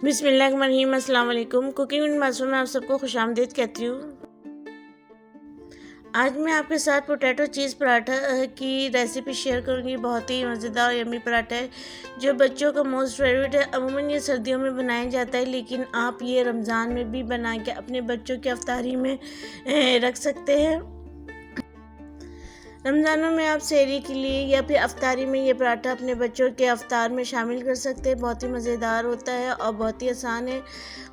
बिस्मिल्लाहिर्रहमानिर्रहीम, अस्सलाम वालेकुम। कुकिंग विद मासूम में आप सबको खुशामदीद कहती हूँ। आज मैं आपके साथ पोटैटो चीज़ पराठा की रेसिपी शेयर करूँगी। बहुत ही मज़ेदार और यम्मी पराठा है जो बच्चों का मोस्ट फेवरेट है। अमूमन ये सर्दियों में बनाया जाता है, लेकिन आप ये रमज़ान में भी बना के अपने बच्चों की अफ्तारी में रख सकते हैं। रमज़ानों में आप सहरी के लिए या फिर अफ्तारी में ये पराठा अपने बच्चों के अफ्तार में शामिल कर सकते हैं। बहुत ही मज़ेदार होता है और बहुत ही आसान है,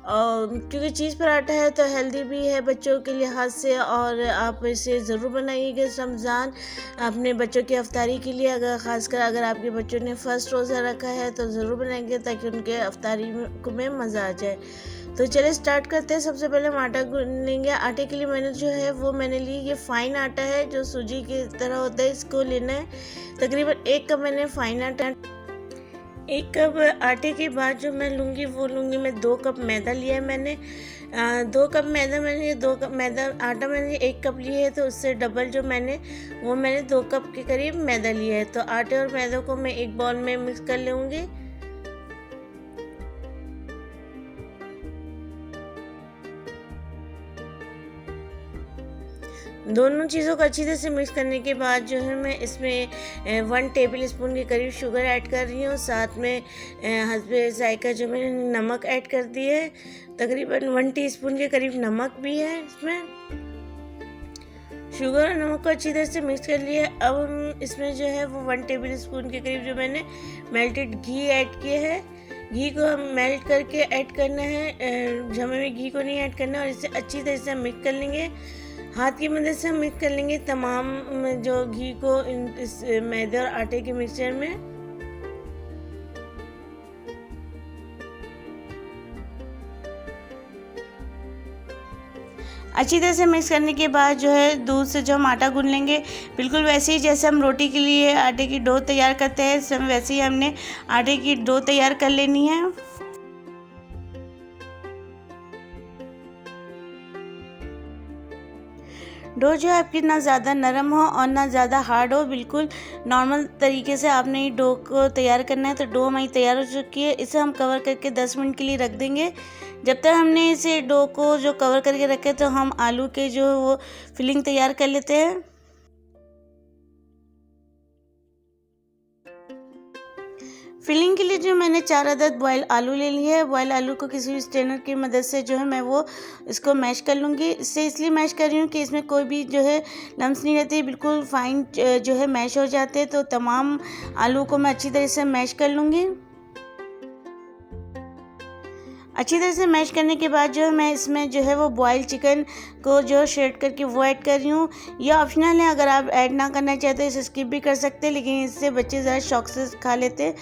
और क्योंकि चीज़ पराठा है तो हेल्दी भी है बच्चों के लिहाज से। और आप इसे ज़रूर बनाइएगा इस रमज़ान अपने बच्चों की अफ्तारी के लिए। ख़ासकर अगर आपके बच्चों ने फ़र्स्ट रोज़ा रखा है तो ज़रूर बनाएंगे ताकि उनके अफ्तारी में मज़ा आ जाए। तो चलिए स्टार्ट करते हैं। सबसे पहले हम आटा गूंद लेंगे। आटे के लिए मैंने ली ये फ़ाइन आटा है जो सूजी की तरह होता है, इसको लेना है। तकरीबन 1 कप मैंने फ़ाइन आटा। 1 कप आटे के बाद जो मैं लूँगी मैं 2 कप मैदा लिया है मैंने। 2 कप मैदा मैंने 2 कप मैदा आटा मैंने 1 कप लिया है, तो उससे डबल जो मैंने 2 कप के करीब मैदा लिया है। तो आटे और मैदे को मैं एक बाउल में मिक्स कर लूँगी। दोनों चीज़ों को अच्छी तरह से मिक्स करने के बाद जो है मैं इसमें 1 टेबल स्पून के करीब शुगर ऐड कर रही हूँ। साथ में हस्बे जायका जो मैंने नमक ऐड कर दी है। तकरीबन 1 टीस्पून के करीब नमक भी है इसमें। शुगर और नमक को अच्छी तरह से मिक्स कर लिया। अब हम इसमें जो है वो 1 टेबल स्पून के करीब जो मैंने मेल्टेड घी ऐड किया है। घी को हम मेल्ट करके ऐड करना है, जमे में घी को नहीं ऐड करना। और इसे अच्छी तरह से मिक्स कर लेंगे। हाथ की मदद से हम मिक्स कर लेंगे तमाम जो घी को इस मैदे और आटे के मिक्सचर में। अच्छी तरह से मिक्स करने के बाद जो है दूध से जो हम आटा गूंद लेंगे, बिल्कुल वैसे ही जैसे हम रोटी के लिए आटे की डो तैयार करते हैं, सब वैसे ही हमने आटे की डो तैयार कर लेनी है। डो जो है आपकी ना ज़्यादा नरम हो और ना ज़्यादा हार्ड हो, बिल्कुल नॉर्मल तरीके से आपने ये डो को तैयार करना है। तो डो हमारी तैयार हो चुकी है। इसे हम कवर करके 10 मिनट के लिए रख देंगे। जब तक हमने इसे डो को जो कवर करके रखे तो हम आलू के जो वो फिलिंग तैयार कर लेते हैं। फिलिंग के लिए जो मैंने 4 अदद बॉयल आलू ले लिए है। बॉयल आलू को किसी भी स्ट्रेनर की मदद से जो है मैं वो इसको मैश कर लूँगी। इससे इसलिए मैश कर रही हूँ कि इसमें कोई भी जो है लम्स नहीं रहती, बिल्कुल फाइन जो है मैश हो जाते हैं। तो तमाम आलू को मैं अच्छी तरह से मैश कर लूँगी। अच्छी तरह से मैश करने के बाद जो है मैं इसमें जो है वो बॉयल चिकन को जो शेड करके वो ऐड कर रही हूँ। यह ऑप्शनल है, अगर आप ऐड ना करना चाहते तो इसे स्किप भी कर सकते हैं, लेकिन इससे बच्चे ज़्यादा शौक से खा लेते हैं।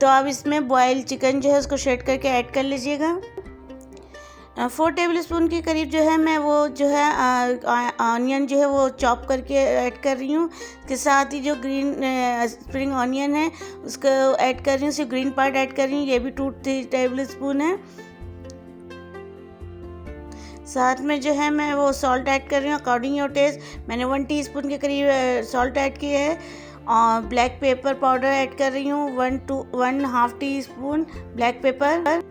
तो आप इसमें बॉयल चिकन जो है उसको शेड करके ऐड कर लीजिएगा। 4 टेबल स्पून के करीब जो है मैं वो जो है ऑनियन जो है वो चॉप करके ऐड कर रही हूँ। इसके साथ ही जो ग्रीन स्प्रिंग ऑनियन है उसको ऐड कर रही हूँ, सिर्फ ग्रीन पार्ट ऐड कर रही हूँ। ये भी 2-3 टेबल स्पून है। साथ में जो है मैं वो सॉल्ट ऐड कर रही हूँ अकॉर्डिंग योर टेस्ट। मैंने 1 टीस्पून के करीब सॉल्ट ऐड किया है। और ब्लैक पेपर पाउडर ऐड कर रही हूँ 1.5 टीस्पून ब्लैक पेपर।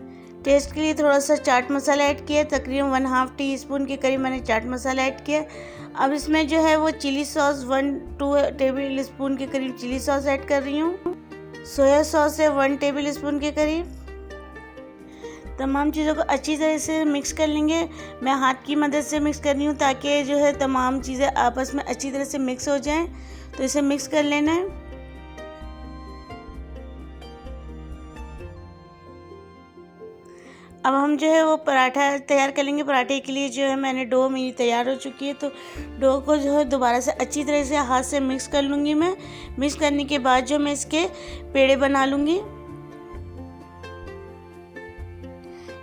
टेस्ट के लिए थोड़ा सा चाट मसाला ऐड किया, तकरीबन 1/2 टीस्पून के करीब मैंने चाट मसाला ऐड किया। अब इसमें जो है वो चिली सॉस 1-2 टेबल स्पून के करीब चिली सॉस ऐड कर रही हूँ। सोया सॉस है 1 टेबल स्पून के करीब। तमाम चीज़ों को अच्छी तरह से मिक्स कर लेंगे। मैं हाथ की मदद से मिक्स कर रही हूँ ताकि जो है तमाम चीज़ें आपस में अच्छी तरह से मिक्स हो जाएं। तो इसे मिक्स कर लेना है। अब हम जो है वो पराठा तैयार कर लेंगे। पराठे के लिए जो है मैंने डो मेरी तैयार हो चुकी है। तो डो को जो है दोबारा से अच्छी तरह से हाथ से मिक्स कर लूँगी मैं। मिक्स करने के बाद जो मैं इसके पेड़े बना लूँगी।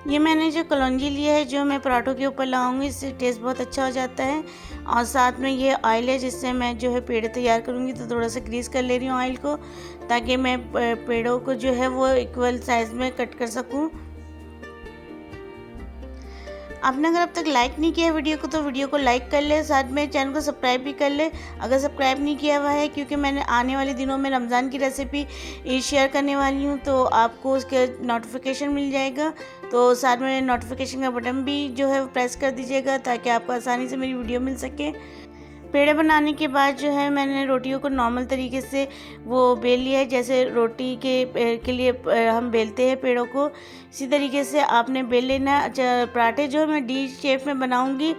ये मैंने जो कलौंजी लिया है जो मैं पराठों के ऊपर लगाऊंगी, इससे टेस्ट बहुत अच्छा हो जाता है। और साथ में ये ऑयल है जिससे मैं जो है पेड़े तैयार करूंगी। तो थोड़ा सा ग्रीस कर ले रही हूँ ऑयल को, ताकि मैं पेड़ों को जो है वो इक्वल साइज़ में कट कर सकूँ। आपने अगर अब तक लाइक नहीं किया वीडियो को तो वीडियो को लाइक कर ले, साथ में चैनल को सब्सक्राइब भी कर ले अगर सब्सक्राइब नहीं किया हुआ है, क्योंकि मैंने आने वाले दिनों में रमज़ान की रेसिपी शेयर करने वाली हूँ, तो आपको उसके नोटिफिकेशन मिल जाएगा। तो साथ में नोटिफिकेशन का बटन भी जो है वो प्रेस कर दीजिएगा ताकि आपको आसानी से मेरी वीडियो मिल सके। पेड़े बनाने के बाद जो है मैंने रोटियों को नॉर्मल तरीके से वो बेल लिया है, जैसे रोटी के लिए हम बेलते हैं पेड़ों को, इसी तरीके से आपने बेल लेना है। पराठे जो मैं डी शेप में बनाऊंगी,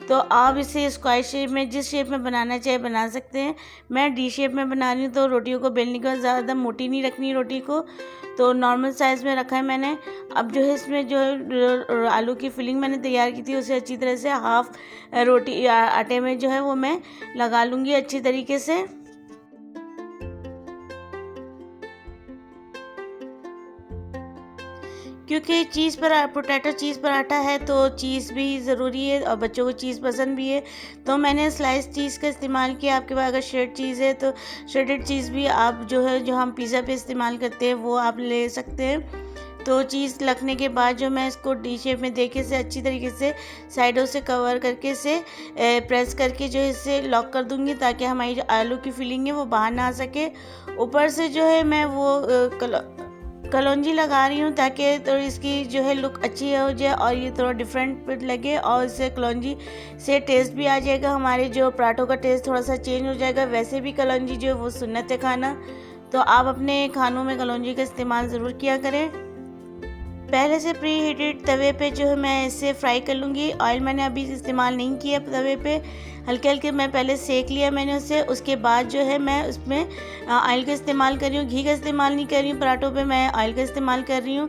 तो आप इसे स्क्वायर शेप में जिस शेप में बनाना चाहे बना सकते हैं। मैं डी शेप में बना रही हूँ, तो रोटियों को बेलने के बाद ज़्यादा मोटी नहीं रखनी रोटी को, तो नॉर्मल साइज़ में रखा है मैंने। अब जो है इसमें जो है आलू की फिलिंग मैंने तैयार की थी, उसे अच्छी तरह से हाफ रोटी आटे में जो है वो मैं लगा लूँगी अच्छी तरीके से। क्योंकि पोटैटो चीज़ पराठा है तो चीज़ भी ज़रूरी है और बच्चों को चीज़ पसंद भी है, तो मैंने स्लाइस चीज़ का इस्तेमाल किया। आपके पास अगर श्रेड चीज़ है तो श्रेडेड चीज़ भी आप जो हम पिज़्ज़ा पे इस्तेमाल करते हैं वो आप ले सकते हैं। तो चीज़ लगने के बाद जो मैं इसको डी शेप में देके से अच्छी तरीके से साइडों से कवर करके से प्रेस करके जो इसे लॉक कर दूंगी, ताकि हमारी जो आलू की फिलिंग है वो बाहर ना आ सके। ऊपर से जो है मैं वो कलौंजी लगा रही हूँ ताकि तो इसकी जो है लुक अच्छी हो जाए और ये थोड़ा डिफरेंट लगे, और इससे कलौंजी से टेस्ट भी आ जाएगा, हमारे जो पराठों का टेस्ट थोड़ा सा चेंज हो जाएगा। वैसे भी कलौंजी जो है वो सुन्नत है खाना, तो आप अपने खानों में कलौंजी का इस्तेमाल ज़रूर किया करें। पहले से प्री हीटेड तवे पे जो है मैं इसे फ्राई कर लूँगी। ऑयल मैंने अभी इस्तेमाल नहीं किया तवे पे, हल्के हल्के मैं पहले सेक लिया मैंने उसे। उसके बाद जो है मैं उसमें ऑयल का इस्तेमाल कर रही हूँ, घी का इस्तेमाल नहीं कर रही हूँ पराठों पे, मैं ऑयल का इस्तेमाल कर रही हूँ।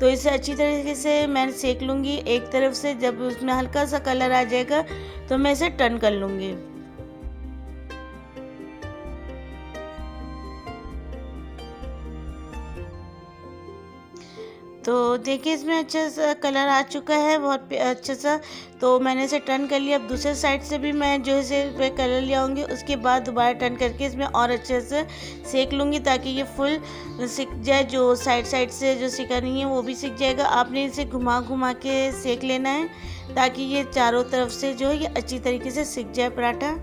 तो इसे अच्छी तरीके से मैं सेक लूँगी एक तरफ से। जब उसमें हल्का सा कलर आ जाएगा तो मैं इसे टर्न कर लूँगी। तो देखिए इसमें अच्छा सा कलर आ चुका है, बहुत अच्छा सा। तो मैंने इसे टर्न कर लिया। अब दूसरे साइड से भी मैं जो इसे पे कलर ले आऊँगी, उसके बाद दोबारा टर्न करके इसमें और अच्छे से सेक लूँगी ताकि ये फुल सिक जाए। जो साइड साइड से जो सिका नहीं है वो भी सिक जाएगा। आपने इसे घुमा घुमा के सेक लेना है ताकि ये चारों तरफ से जो है ये अच्छी तरीके से सिक जाए पराठा।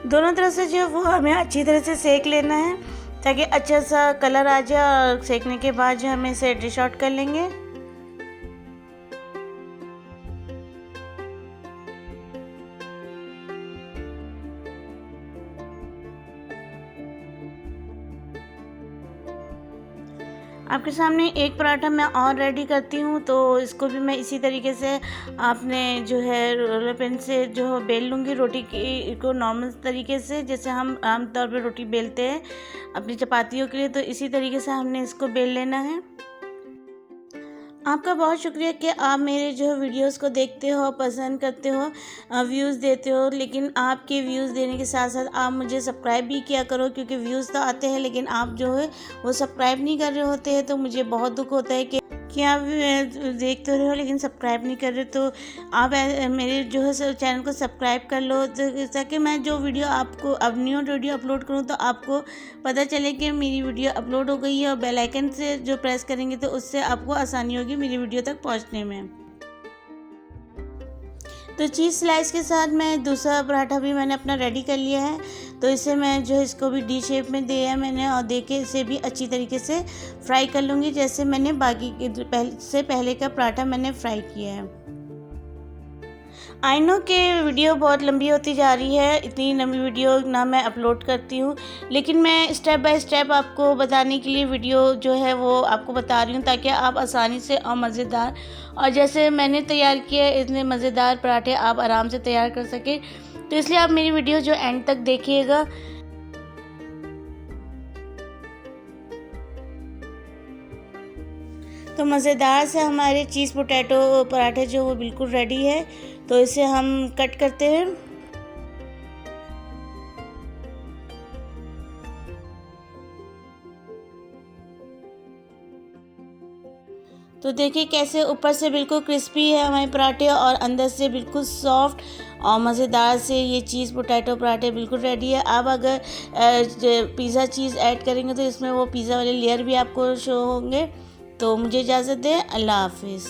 दोनों तरफ से जो है वो हमें अच्छी तरह से सेक लेना है ताकि अच्छा सा कलर आ जाए, और सेकने के बाद जो हमें इसे डिश आउट कर लेंगे। आपके सामने एक पराठा मैं और रेडी करती हूँ, तो इसको भी मैं इसी तरीके से आपने जो है रोलर पिन से जो बेल लूँगी रोटी की को नॉर्मल तरीके से, जैसे हम आमतौर पर रोटी बेलते हैं अपनी चपातियों के लिए, तो इसी तरीके से हमने इसको बेल लेना है। आपका बहुत शुक्रिया कि आप मेरे जो वीडियोस को देखते हो, पसंद करते हो, व्यूज़ देते हो, लेकिन आपके व्यूज़ देने के साथ साथ आप मुझे सब्सक्राइब भी किया करो, क्योंकि व्यूज़ तो आते हैं लेकिन आप जो है वो सब्सक्राइब नहीं कर रहे होते हैं। तो मुझे बहुत दुख होता है कि आप देखते रहे हो लेकिन सब्सक्राइब नहीं कर रहे। तो आप मेरे जो है चैनल को सब्सक्राइब कर लो, ताकि मैं जो वीडियो आपको अब न्यू वीडियो अपलोड करूँ तो आपको पता चले कि मेरी वीडियो अपलोड हो गई है, और बेल आइकन से जो प्रेस करेंगे तो उससे आपको आसानी होगी मेरी वीडियो तक पहुँचने में। तो चीज़ स्लाइस के साथ मैं दूसरा पराठा भी मैंने अपना रेडी कर लिया है, तो इसे मैं जो है इसको भी डी शेप में दिया मैंने, और दे के इसे भी अच्छी तरीके से फ्राई कर लूँगी जैसे मैंने बाकी के पहले का पराठा मैंने फ्राई किया है। आई नो कि वीडियो बहुत लंबी होती जा रही है, इतनी लंबी वीडियो ना मैं अपलोड करती हूँ, लेकिन मैं स्टेप बाय स्टेप आपको बताने के लिए वीडियो जो है वो आपको बता रही हूँ, ताकि आप आसानी से और मज़ेदार और जैसे मैंने तैयार किया इतने मज़ेदार पराठे आप आराम से तैयार कर सकें। तो इसलिए आप मेरी वीडियो जो एंड तक देखिएगा। तो मज़ेदार से हमारे चीज़ पोटैटो पराठे जो वो बिल्कुल रेडी है, तो इसे हम कट करते हैं। तो देखिए कैसे ऊपर से बिल्कुल क्रिस्पी है हमारे पराठे और अंदर से बिल्कुल सॉफ्ट और मज़ेदार से ये चीज़ पोटैटो पराठे बिल्कुल रेडी है। अब अगर पिज़्ज़ा चीज़ ऐड करेंगे तो इसमें वो पिज़्ज़ा वाले लेयर भी आपको शो होंगे। तो मुझे इजाज़त दें, अल्लाह हाफिज़।